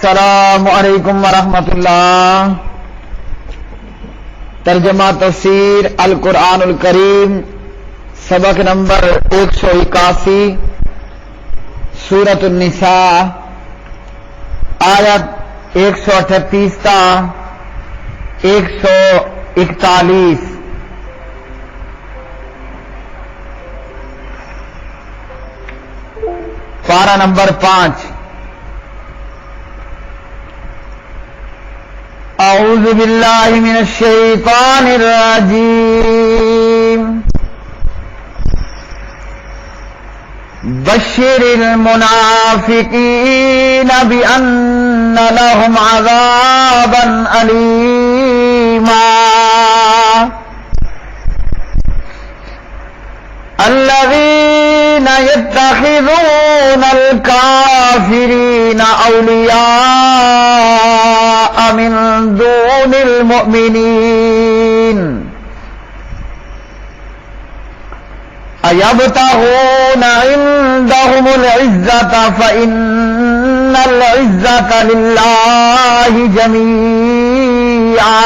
السلام علیکم ورحمۃ اللہ۔ ترجمہ تفسیر القرآن الکریم، سبق نمبر 181، سورۃ النساء، آیت 138 تا 141۔ پارہ نمبر 5۔ اعوذ باللہ من الشیطان الرجیم۔ بشر المنافقین بأن لهم عذابا ألیما الذین يتخذون الكافرین اولیاء من دون المؤمنین ایبتغون عندهم العزة فإن العزة لله جميعا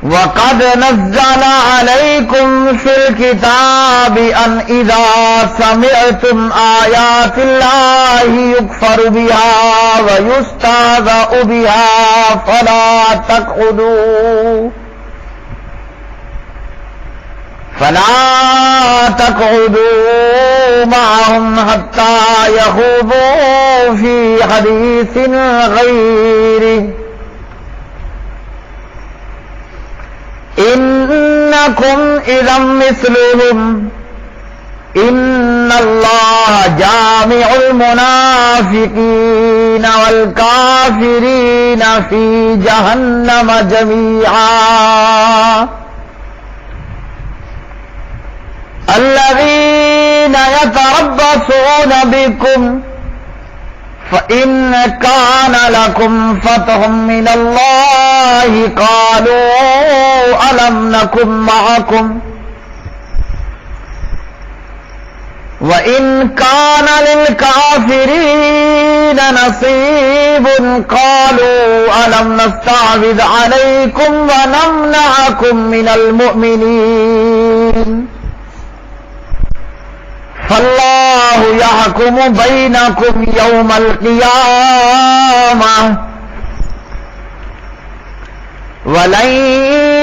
وقد نزل عليكم في الكتاب أن إذا سمعتم آيات الله يكفر بها ويستهزأ بها فلا تقعدوا معهم حتى يخوضوا في حديث غيره إنكم إذا مثلهم إن الله جامع المنافقين والكافرين في جهنم جميعا الذين يتربصون بكم فإن كان لكم فتح من الله قالوا ألم نكن معكم وإن كان للكافرين نصيب قالوا ألم نستعوذ عليكم ونمنعكم من المؤمنين فالله يحكم بينكم يوم القيامة ولن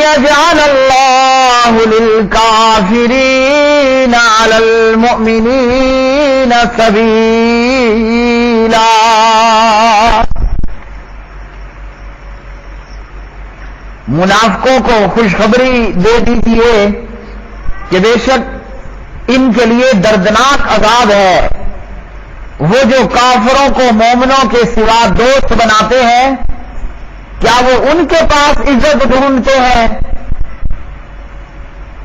يجعل الله للكافرين على المؤمنين سبيلا۔ منافقوں کو خوشخبری دے دیجیے کہ بے شک ان کے لیے دردناک عذاب ہے، وہ جو کافروں کو مومنوں کے سوا دوست بناتے ہیں، کیا وہ ان کے پاس عزت ڈھونڈتے ہیں؟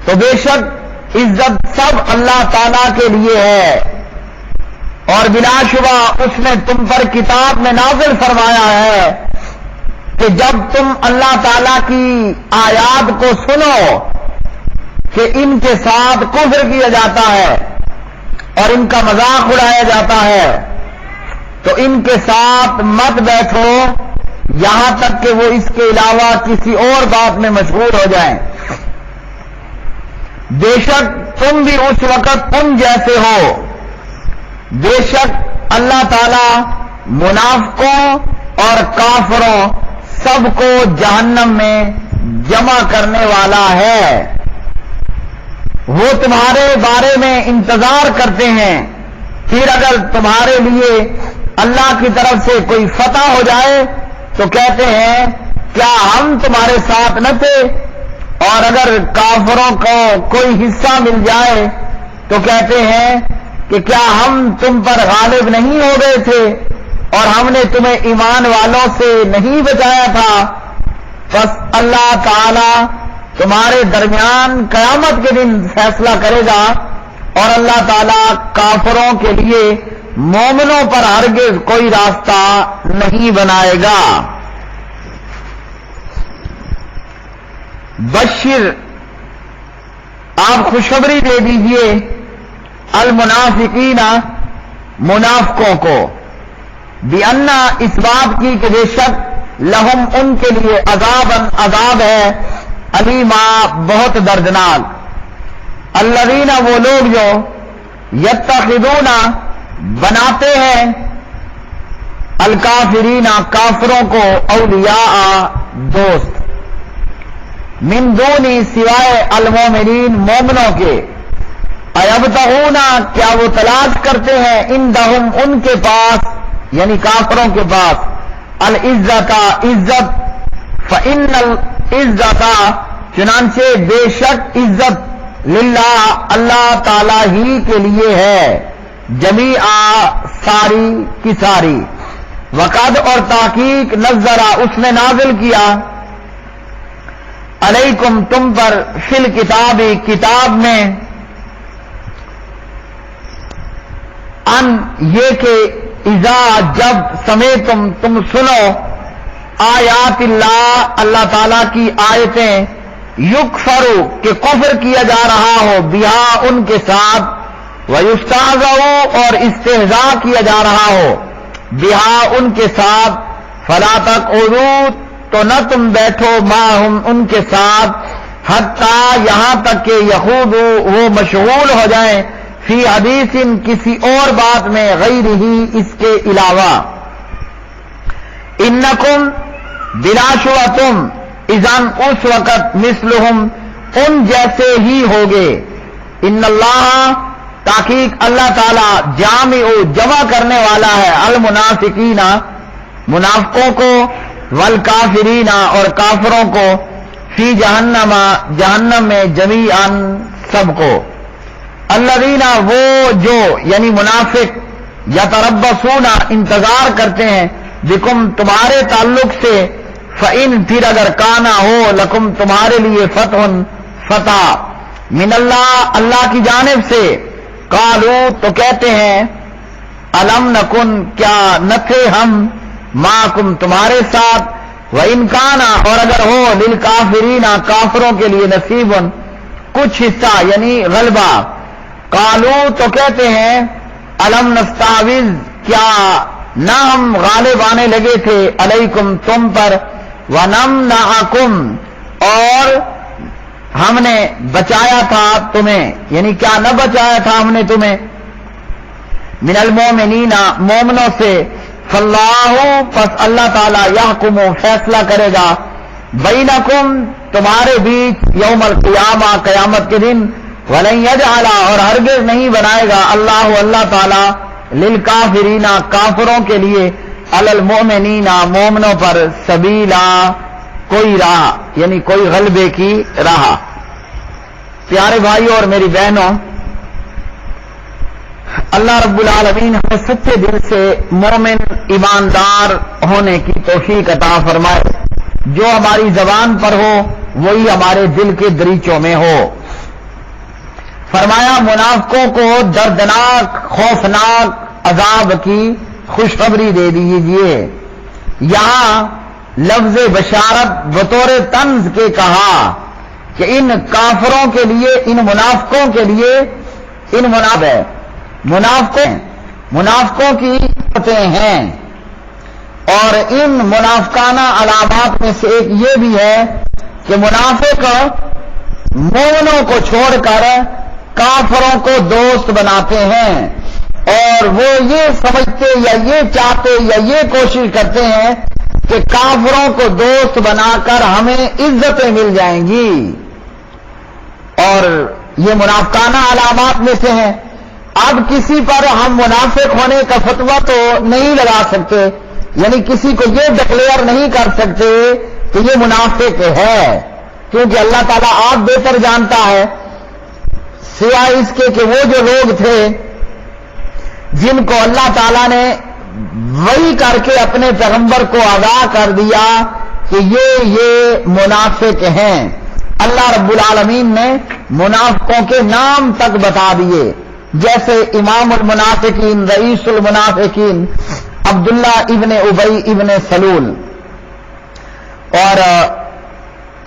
تو بے شک عزت سب اللہ تعالی کے لیے ہے، اور بلا شبہ اس نے تم پر کتاب میں نازل فرمایا ہے کہ جب تم اللہ تعالی کی آیات کو سنو کہ ان کے ساتھ کفر کیا جاتا ہے اور ان کا مذاق اڑایا جاتا ہے، تو ان کے ساتھ مت بیٹھو یہاں تک کہ وہ اس کے علاوہ کسی اور بات میں مشغول ہو جائیں۔ بے شک تم بھی اس وقت ان جیسے ہو۔ بے شک اللہ تعالی منافقوں اور کافروں سب کو جہنم میں جمع کرنے والا ہے۔ وہ تمہارے بارے میں انتظار کرتے ہیں، پھر اگر تمہارے لیے اللہ کی طرف سے کوئی فتح ہو جائے تو کہتے ہیں کیا ہم تمہارے ساتھ نہ تھے، اور اگر کافروں کو کوئی حصہ مل جائے تو کہتے ہیں کہ کیا ہم تم پر غالب نہیں ہو گئے تھے اور ہم نے تمہیں ایمان والوں سے نہیں بچایا تھا۔ بس اللہ تعالی تمہارے درمیان قیامت کے دن فیصلہ کرے گا، اور اللہ تعالیٰ کافروں کے لیے مومنوں پر ہرگز کوئی راستہ نہیں بنائے گا۔ بشر، آپ خوشخبری دے دیجئے، المنافقین، منافقوں کو، بِأَنَّ اس بات کی کہ بے شک لہم ان کے لیے عذاب ہے، علیما بہت دردناک، الذین وہ لوگ جو یتخذون بناتے ہیں الکافرین کافروں کو اولیاء دوست، من دونی سوائے المومنین مومنوں کے، ایبتغون کیا وہ تلاش کرتے ہیں عندہم ان کے پاس یعنی کافروں کے پاس العزت عزت، فإن العزت چنانچہ بے شک عزت للہ اللہ تعالی ہی کے لیے ہے، جمیعا ساری کی ساری، وقد اور تحقیق نزلہ اس نے نازل کیا علیکم تم پر فی الکتاب کتاب میں، ان یہ کہ اذا جب سمعتم تم سنو آیات اللہ تعالی کی آیتیں، یکفرو کہ کفر کیا جا رہا ہو بہا ان کے ساتھ، ویستہزأ اور استہزاء کیا جا رہا ہو بہا ان کے ساتھ، فلا تقعدوا تو نہ تم بیٹھو معہم ان کے ساتھ، حتیٰ یہاں تک کہ یخوضوا وہ مشغول ہو جائیں فی حدیث کسی اور بات میں غیر ہی اس کے علاوہ، انکم بلا شبہ تم اذن اس وقت مثلہم ان جیسے ہی ہوگے، ان اللہ تحقیق اللہ تعالی جامع جمع کرنے والا ہے المنافقین منافقوں کو، والکافرین اور کافروں کو، فی جہنم جہنم میں جمیعاً سب کو، الذین وہ جو یعنی منافق یتربصون انتظار کرتے ہیں بکم تمہارے تعلق سے، فإن پھر اگر کانا ہو لکم تمہارے لیے فتح من اللہ اللہ کی جانب سے، قالو تو کہتے ہیں الم نکن کیا نہ تھے ہم معکم تمہارے ساتھ، وإن کانا اور اگر ہو للکافرین کافروں کے لیے نصیب کچھ حصہ یعنی غلبہ، قالو تو کہتے ہیں الم نستعوذ کیا نہ ہم غالب آنے لگے تھے علیکم تم پر، ونمنعکم اور ہم نے بچایا تھا تمہیں یعنی کیا نہ بچایا تھا ہم نے تمہیں، من المومنین مومنوں سے، فاللہ پس اللہ تعالی یحکم فیصلہ کرے گا، بینکم تمہارے بیچ، یوم القیامہ قیامت کے دن، ولن یجعل اور ہرگز نہیں بنائے گا اللہ تعالی للکافرین کافروں کے لیے، علی المؤمنین مومنوں پر، سبیلا کوئی راہ یعنی کوئی غلبے کی راہ۔ پیارے بھائیوں اور میری بہنوں، اللہ رب العالمین ہمیں سچے دل سے مومن ایماندار ہونے کی توفیق عطا فرمائے، جو ہماری زبان پر ہو وہی ہمارے دل کے دریچوں میں ہو۔ فرمایا منافقوں کو دردناک خوفناک عذاب کی خوشخبری دے دیجیے۔ یہاں لفظ بشارت بطور طنز کے کہا کہ ان کافروں کے لیے، ان منافقوں کے لیے، منافقوں کی باتیں ہیں، اور ان منافقانہ علامات میں سے ایک یہ بھی ہے کہ منافق مومنوں کو چھوڑ کر کافروں کو دوست بناتے ہیں، اور وہ یہ سمجھتے یا یہ چاہتے یا یہ کوشش کرتے ہیں کہ کافروں کو دوست بنا کر ہمیں عزتیں مل جائیں گی، اور یہ منافقانہ علامات میں سے ہیں۔ اب کسی پر ہم منافق ہونے کا فتویٰ تو نہیں لگا سکتے، یعنی کسی کو یہ ڈکلیئر نہیں کر سکتے کہ یہ منافق ہے، کیونکہ اللہ تعالیٰ آپ بہتر جانتا ہے، سوائے اس کے کہ وہ جو لوگ تھے جن کو اللہ تعالیٰ نے وحی کر کے اپنے پیغمبر کو آگاہ کر دیا کہ یہ منافق ہیں، اللہ رب العالمین نے منافقوں کے نام تک بتا دیے، جیسے امام المنافقین، رئیس المنافقین عبداللہ ابن ابی ابن سلول، اور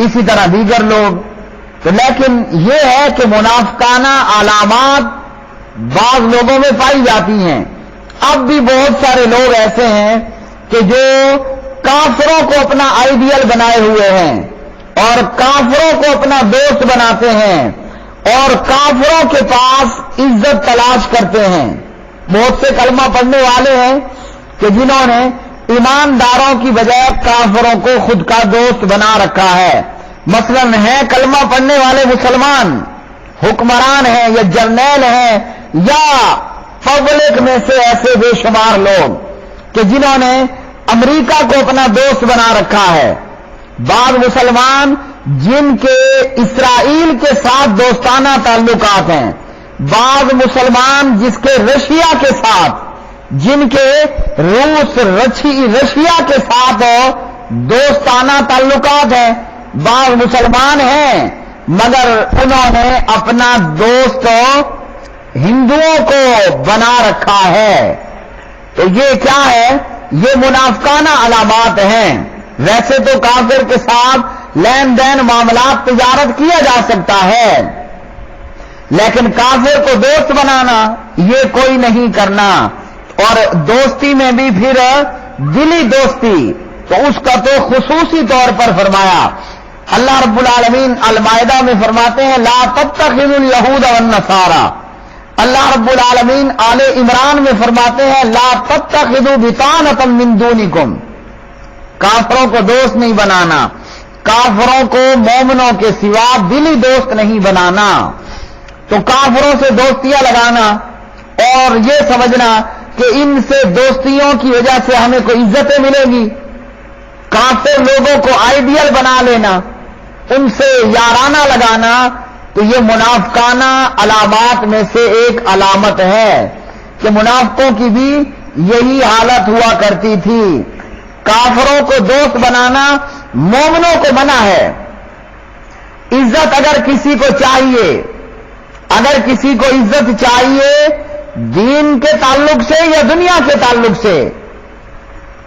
اسی طرح دیگر لوگ۔ تو لیکن یہ ہے کہ منافقانہ علامات بعض لوگوں میں پائی جاتی ہیں، اب بھی بہت سارے لوگ ایسے ہیں کہ جو کافروں کو اپنا آئیڈیل بنائے ہوئے ہیں اور کافروں کو اپنا دوست بناتے ہیں اور کافروں کے پاس عزت تلاش کرتے ہیں. بہت سے کلمہ پڑھنے والے ہیں کہ جنہوں نے ایمانداروں کی بجائے کافروں کو خود کا دوست بنا رکھا ہے. مثلاً ہے کلمہ پڑھنے والے مسلمان حکمران ہیں یا جرنیل ہیں یا پبلک میں سے ایسے بے شمار لوگ کہ جنہوں نے امریکہ کو اپنا دوست بنا رکھا ہے. بعض مسلمان جن کے اسرائیل کے ساتھ دوستانہ تعلقات ہیں، بعض مسلمان جس کے رشیا کے ساتھ، جن کے رشیا کے ساتھ دوستانہ تعلقات ہیں، بعض مسلمان ہیں مگر انہوں نے اپنا دوست ہندوؤں کو بنا رکھا ہے. تو یہ کیا ہے؟ یہ منافقانہ علامات ہیں. ویسے تو کافر کے ساتھ لین دین معاملات تجارت کیا جا سکتا ہے، لیکن کافر کو دوست بنانا یہ کوئی نہیں کرنا. اور دوستی میں بھی پھر دلی دوستی، تو اس کا تو خصوصی طور پر فرمایا. اللہ رب العالمین المائدہ میں فرماتے ہیں لا تتخذوا اليہود والنصارى. اللہ رب العالمین آل عمران میں فرماتے ہیں لا تتخذوا بطانة من دونکم. کافروں کو دوست نہیں بنانا، کافروں کو مومنوں کے سوا دلی دوست نہیں بنانا. تو کافروں سے دوستیاں لگانا اور یہ سمجھنا کہ ان سے دوستیوں کی وجہ سے ہمیں کوئی عزتیں ملے گی، کافر لوگوں کو آئیڈیل بنا لینا، ان سے یارانہ لگانا، تو یہ منافقانہ علامات میں سے ایک علامت ہے کہ منافقوں کی بھی یہی حالت ہوا کرتی تھی. کافروں کو دوست بنانا مومنوں کو منع ہے. عزت اگر کسی کو چاہیے، اگر کسی کو عزت چاہیے دین کے تعلق سے یا دنیا کے تعلق سے،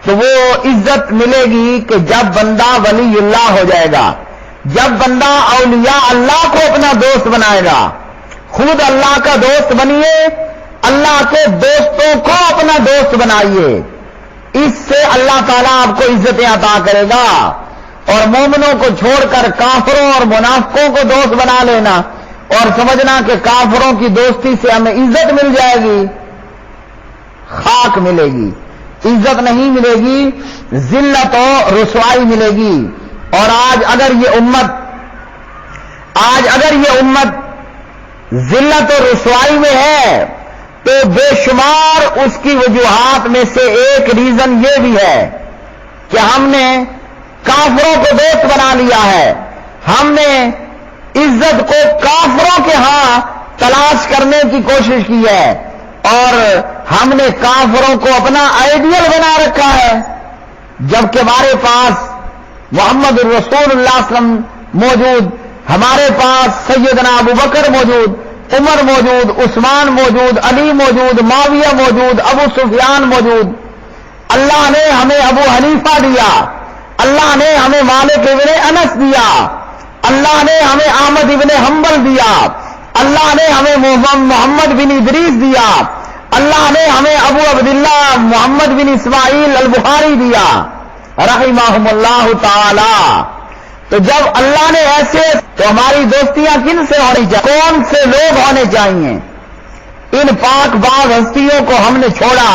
تو وہ عزت ملے گی کہ جب بندہ ولی اللہ ہو جائے گا، جب بندہ اولیاء اللہ کو اپنا دوست بنائے گا. خود اللہ کا دوست بنیے، اللہ کے دوستوں کو اپنا دوست بنائیے. اس سے اللہ تعالیٰ آپ کو عزتیں عطا کرے گا. اور مومنوں کو چھوڑ کر کافروں اور منافقوں کو دوست بنا لینا اور سمجھنا کہ کافروں کی دوستی سے ہمیں عزت مل جائے گی، خاک ملے گی، عزت نہیں ملے گی، ذلت و رسوائی ملے گی. اور آج اگر یہ امت ذلت و رسوائی میں ہے تو بے شمار اس کی وجوہات میں سے ایک ریزن یہ بھی ہے کہ ہم نے کافروں کو دوست بنا لیا ہے، ہم نے عزت کو کافروں کے ہاں تلاش کرنے کی کوشش کی ہے اور ہم نے کافروں کو اپنا آئیڈیل بنا رکھا ہے، جبکہ ہمارے پاس محمد الرسول اللہ صلی اللہ علیہ وسلم موجود، ہمارے پاس سیدنا ابو بکر موجود، عمر موجود، عثمان موجود، علی موجود، معاویہ موجود، ابو سفیان موجود. اللہ نے ہمیں ابو حنیفہ دیا، اللہ نے ہمیں مالک ابن انس دیا، اللہ نے ہمیں احمد ابن حنبل دیا، اللہ نے ہمیں محمد بن ادریس دیا، اللہ نے ہمیں ابو عبداللہ محمد بن اسماعیل البخاری دیا رحمہم اللہ تعالی. تو جب اللہ نے ایسے، تو ہماری دوستیاں کن سے ہونی چاہیے؟ کون سے لوگ ہونے چاہیے؟ ان پاک باز ہستیوں کو ہم نے چھوڑا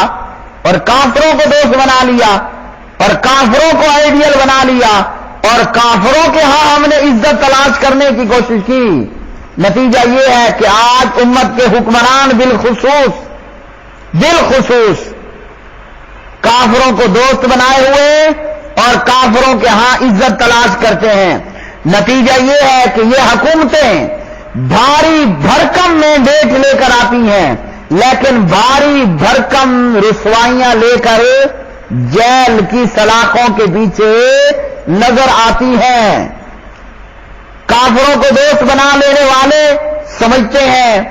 اور کافروں کو دوست بنا لیا اور کافروں کو آئیڈیل بنا لیا اور کافروں کے ہاں ہم نے عزت تلاش کرنے کی کوشش کی. نتیجہ یہ ہے کہ آج امت کے حکمران بالخصوص کافروں کو دوست بنائے ہوئے اور کافروں کے ہاں عزت تلاش کرتے ہیں. نتیجہ یہ ہے کہ یہ حکومتیں بھاری بھرکم مینڈیٹ لے کر آتی ہیں، لیکن بھاری بھرکم رسوائیاں لے کر جیل کی سلاخوں کے پیچھے نظر آتی ہیں. کافروں کو دوست بنا لینے والے سمجھتے ہیں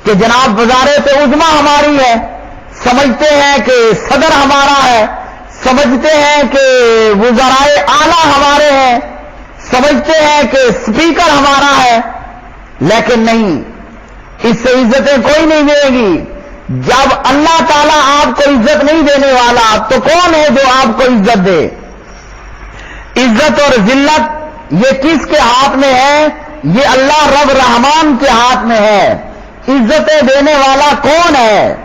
کہ جناب وزارت عظمیٰ ہماری ہے، سمجھتے ہیں کہ صدر ہمارا ہے، سمجھتے ہیں کہ وزرائے اعلیٰ ہمارے ہیں، سمجھتے ہیں کہ اسپیکر ہمارا ہے، لیکن نہیں، اس سے عزتیں کوئی نہیں ملے گی. جب اللہ تعالیٰ آپ کو عزت نہیں دینے والا تو کون ہے جو آپ کو عزت دے؟ عزت اور ذلت یہ کس کے ہاتھ میں ہے؟ یہ اللہ رب رحمان کے ہاتھ میں ہے۔ عزتیں دینے والا کون ہے؟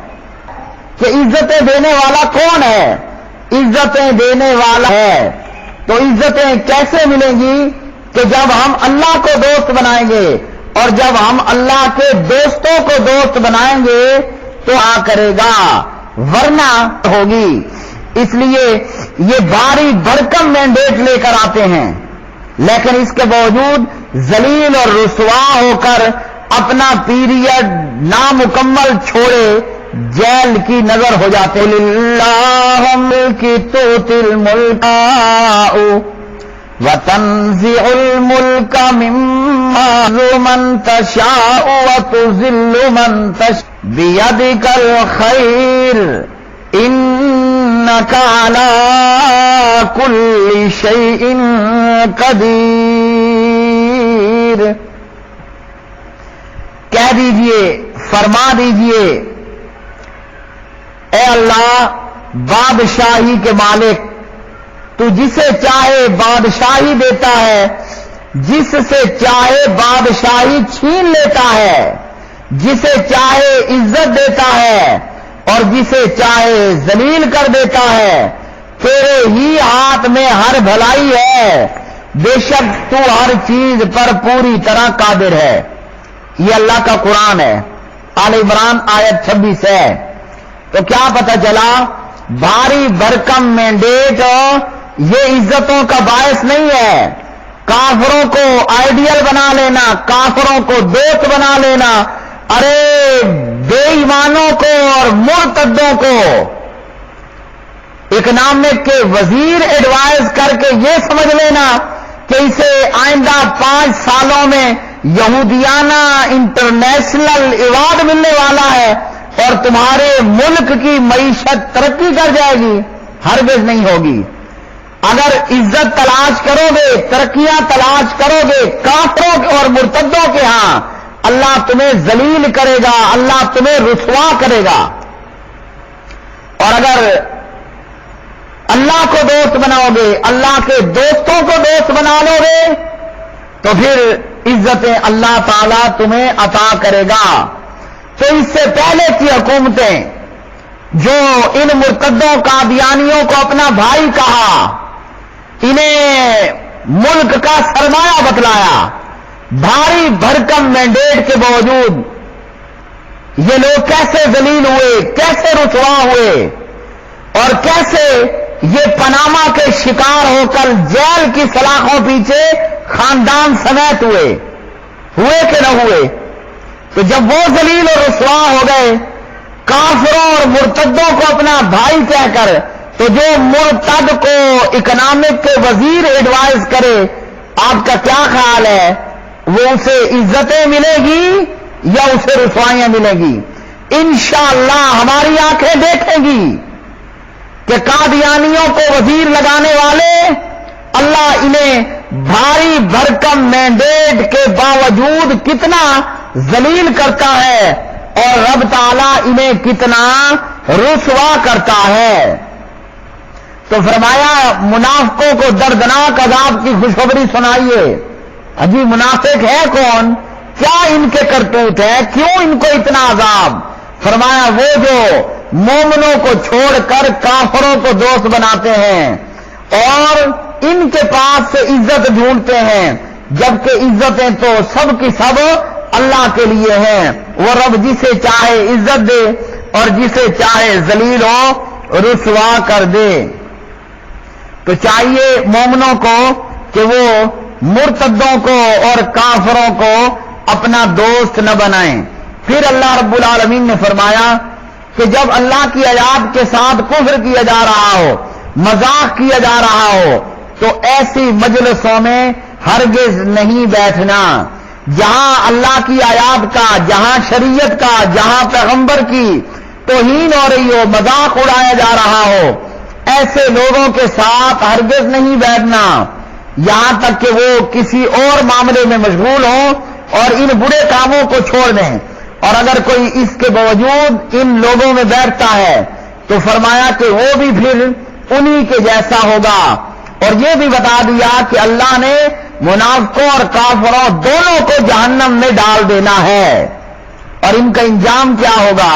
کہ عزتیں دینے والا کون ہے؟ عزتیں دینے والا ہے۔ تو عزتیں کیسے ملیں گی؟ کہ جب ہم اللہ کو دوست بنائیں گے، اور جب ہم اللہ کے دوستوں کو دوست بنائیں گے تو کرے گا، ورنہ ہوگی۔ اس لیے یہ بھاری بھرکم مینڈیٹ لے کر آتے ہیں، لیکن اس کے باوجود ذلیل اور رسوا ہو کر اپنا پیریڈ نامکمل چھوڑے جیل کی نظر ہو جاتے۔ للہ ملک تؤتی الملک وتنزع الملک ممن تشاء وتذل من تشاء بیدک الخیر انک علی کل شیء قدیر۔ کہہ دیجئے، فرما دیجئے، اے اللہ بادشاہی کے مالک، تو جسے چاہے بادشاہی دیتا ہے، جس سے چاہے بادشاہی چھین لیتا ہے، جسے چاہے عزت دیتا ہے اور جسے چاہے ذلیل کر دیتا ہے۔ تیرے ہی ہاتھ میں ہر بھلائی ہے، بے شک تو ہر چیز پر پوری طرح قادر ہے۔ یہ اللہ کا قرآن ہے، آل عمران آیت 26 ہے۔ تو کیا پتہ چلا؟ بھاری بھرکم مینڈیٹ یہ عزتوں کا باعث نہیں ہے۔ کافروں کو آئیڈیل بنا لینا، کافروں کو دوست بنا لینا، ارے بے ایمانوں کو اور مرتدوں کو اکنامک کے وزیر ایڈوائز کر کے یہ سمجھ لینا کہ اسے آئندہ 5 سالوں میں یہودیانہ انٹرنیشنل ایوارڈ ملنے والا ہے اور تمہارے ملک کی معیشت ترقی کر جائے گی، ہرگز نہیں ہوگی۔ اگر عزت تلاش کرو گے، ترقیاں تلاش کرو گے کافروں اور مرتدوں کے ہاں، اللہ تمہیں ذلیل کرے گا، اللہ تمہیں رسوا کرے گا۔ اور اگر اللہ کو دوست بناؤ گے، اللہ کے دوستوں کو دوست بنا لو گے تو پھر عزتیں اللہ تعالیٰ تمہیں عطا کرے گا۔ تو اس سے پہلے کی حکومتیں جو ان مرتدوں قادیانیوں کو اپنا بھائی کہا، انہیں ملک کا سرمایہ بتلایا، بھاری بھرکم مینڈیٹ کے باوجود یہ لوگ کیسے ذلیل ہوئے، کیسے رسوا ہوئے، اور کیسے یہ پاناما کے شکار ہو کر جیل کی سلاخوں پیچھے خاندان سمیت ہوئے کہ نہ ہوئے؟ تو جب وہ ذلیل اور رسوا ہو گئے کافروں اور مرتدوں کو اپنا بھائی کہہ کر، تو جو مرتد کو اکنامک کے وزیر ایڈوائز کرے، آپ کا کیا خیال ہے؟ وہ اسے عزتیں ملے گی یا اسے رسوائیاں ملیں گی؟ انشاءاللہ ہماری آنکھیں دیکھیں گی کہ قادیانیوں کو وزیر لگانے والے اللہ انہیں بھاری بھرکم مینڈیٹ کے باوجود کتنا ذلیل کرتا ہے اور رب تعالیٰ انہیں کتنا رسوا کرتا ہے۔ تو فرمایا منافقوں کو دردناک عذاب کی خوشخبری سنائیے۔ اجی منافق ہے کون؟ کیا ان کے کرتوت ہے؟ کیوں ان کو اتنا عذاب؟ فرمایا وہ جو مومنوں کو چھوڑ کر کافروں کو دوست بناتے ہیں اور ان کے پاس سے عزت ڈھونڈتے ہیں، جبکہ عزتیں تو سب کی سب اللہ کے لیے ہیں۔ وہ رب جسے چاہے عزت دے اور جسے چاہے ذلیل و رسوا کر دے۔ تو چاہیے مومنوں کو کہ وہ مرتدوں کو اور کافروں کو اپنا دوست نہ بنائیں۔ پھر اللہ رب العالمین نے فرمایا کہ جب اللہ کی آیات کے ساتھ کفر کیا جا رہا ہو، مذاق کیا جا رہا ہو، تو ایسی مجلسوں میں ہرگز نہیں بیٹھنا جہاں اللہ کی آیات کا، جہاں شریعت کا، جہاں پیغمبر کی توہین ہو رہی ہو، مذاق اڑایا جا رہا ہو۔ ایسے لوگوں کے ساتھ ہرگز نہیں بیٹھنا یہاں تک کہ وہ کسی اور معاملے میں مشغول ہوں اور ان برے کاموں کو چھوڑ دیں۔ اور اگر کوئی اس کے باوجود ان لوگوں میں بیٹھتا ہے تو فرمایا کہ وہ بھی پھر انہی کے جیسا ہوگا. اور یہ بھی بتا دیا کہ اللہ نے منافقوں اور کافروں دونوں کو جہنم میں ڈال دینا ہے. اور ان کا انجام کیا ہوگا؟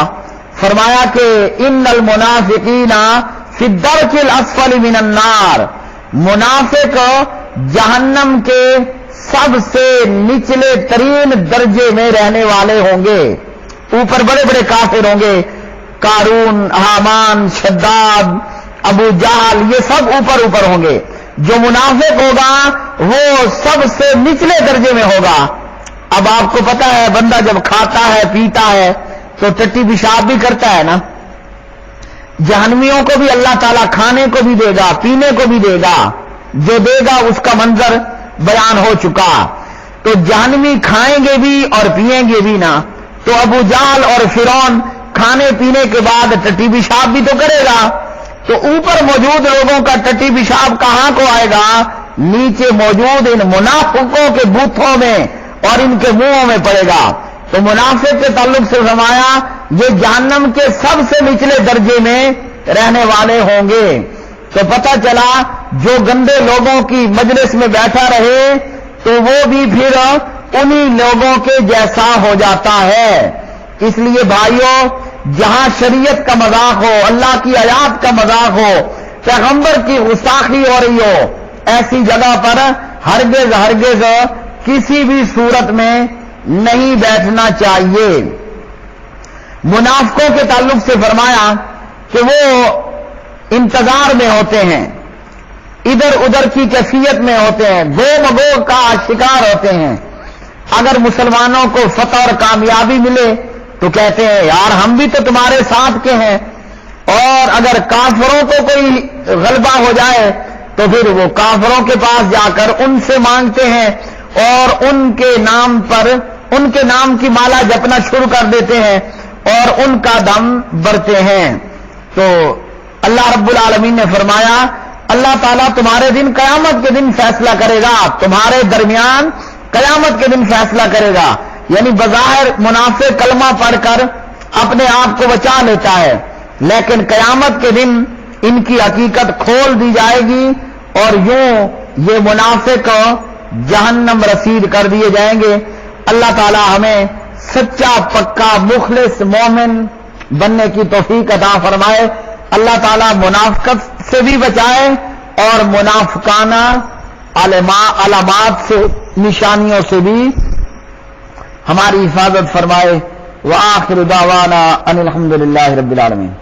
فرمایا کہ ان المنافقین فی الدرک الاسفل من النار، منافق جہنم کے سب سے نچلے ترین درجے میں رہنے والے ہوں گے. اوپر بڑے بڑے کافر ہوں گے، قارون، حامان، شداد، ابو جہل، یہ سب اوپر اوپر ہوں گے. جو منافق ہوگا وہ سب سے نچلے درجے میں ہوگا. اب آپ کو پتا ہے بندہ جب کھاتا ہے پیتا ہے تو ٹٹی پیشاب بھی کرتا ہے نا. جہنمیوں کو بھی اللہ تعالیٰ کھانے کو بھی دے گا، پینے کو بھی دے گا. جو دے گا اس کا منظر بیان ہو چکا. تو جہنمی کھائیں گے بھی اور پیئیں گے بھی نا. تو ابو جہل اور فرعون کھانے پینے کے بعد ٹٹی پیشاب بھی تو کرے گا. تو اوپر موجود لوگوں کا ٹٹی پیشاب کہاں کو آئے گا؟ نیچے موجود ان منافقوں کے بوتھوں میں اور ان کے منہوں میں پڑے گا. تو منافق کے تعلق سے فرمایا یہ جہنم کے سب سے نچلے درجے میں رہنے والے ہوں گے. تو پتہ چلا جو گندے لوگوں کی مجلس میں بیٹھا رہے تو وہ بھی پھر انہی لوگوں کے جیسا ہو جاتا ہے. اس لیے بھائیوں، جہاں شریعت کا مذاق ہو، اللہ کی آیات کا مذاق ہو، پیغمبر کی گستاخی ہو رہی ہو، ایسی جگہ پر ہرگز کسی بھی صورت میں نہیں بیٹھنا چاہیے. منافقوں کے تعلق سے فرمایا کہ وہ انتظار میں ہوتے ہیں، ادھر ادھر کی کیفیت میں ہوتے ہیں، گو مگو کا شکار ہوتے ہیں. اگر مسلمانوں کو فتح اور کامیابی ملے تو کہتے ہیں یار ہم بھی تو تمہارے ساتھ کے ہیں. اور اگر کافروں کو کوئی غلبہ ہو جائے تو پھر وہ کافروں کے پاس جا کر ان سے مانگتے ہیں اور ان کے نام کی مالا جپنا شروع کر دیتے ہیں اور ان کا دم بھرتے ہیں. تو اللہ رب العالمین نے فرمایا اللہ تعالیٰ تمہارے دن قیامت کے دن فیصلہ کرے گا، تمہارے درمیان قیامت کے دن فیصلہ کرے گا. یعنی بظاہر منافق کلمہ پڑھ کر اپنے آپ کو بچا لیتا ہے، لیکن قیامت کے دن ان کی حقیقت کھول دی جائے گی اور یوں یہ منافق جہنم رسید کر دیے جائیں گے. اللہ تعالی ہمیں سچا پکا مخلص مومن بننے کی توفیق عطا فرمائے. اللہ تعالی منافقت سے بھی بچائے اور منافقانہ علامات سے، نشانیوں سے بھی ہماری حفاظت فرمائے. وآخر دعوانا ان الحمد للہ رب العالمین.